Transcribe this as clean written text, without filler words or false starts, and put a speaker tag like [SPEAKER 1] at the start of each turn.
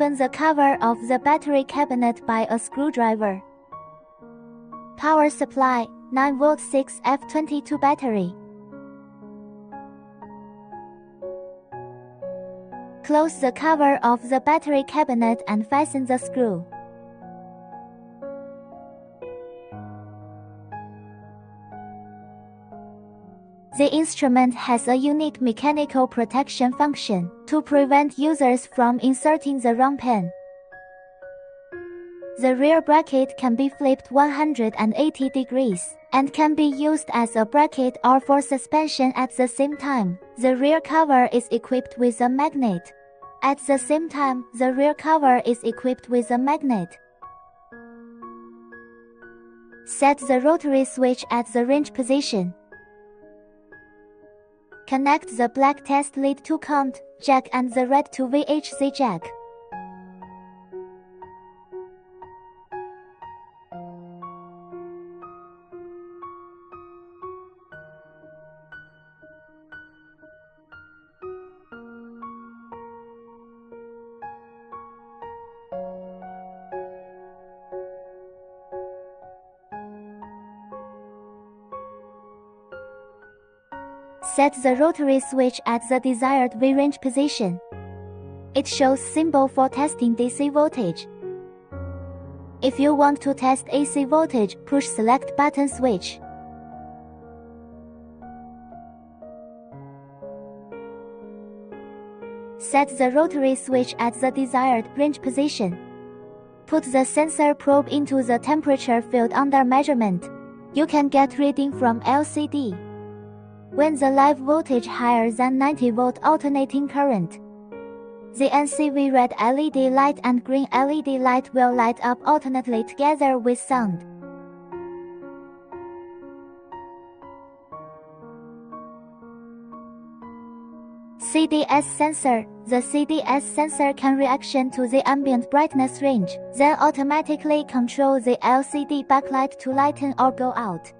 [SPEAKER 1] Open the cover of the battery cabinet by a screwdriver. Power supply, 9V 6F22 battery. Close the cover of the battery cabinet and fasten the screw. The instrument has a unique mechanical protection function to prevent users from inserting the wrong pin. The rear bracket can be flipped 180 degrees and can be used as a bracket or for suspension at the same time. The rear cover is equipped with a magnet. At the same time, the rear cover is equipped with a magnet. Set the rotary switch at the range position. Connect the black test lead to count jack and the red to VHC jack. Set the rotary switch at the desired V-range position. It shows symbol for testing DC voltage. If you want to test AC voltage, push select button switch. Set the rotary switch at the desired range position. Put the sensor probe into the temperature field under measurement. You can get reading from LCD. When the live voltage higher than 90V alternating current, the NCV red LED light and green LED light will light up alternately together with sound. CDS sensor. The CDS sensor can reaction to the ambient brightness range, then automatically control the LCD backlight to lighten or go out.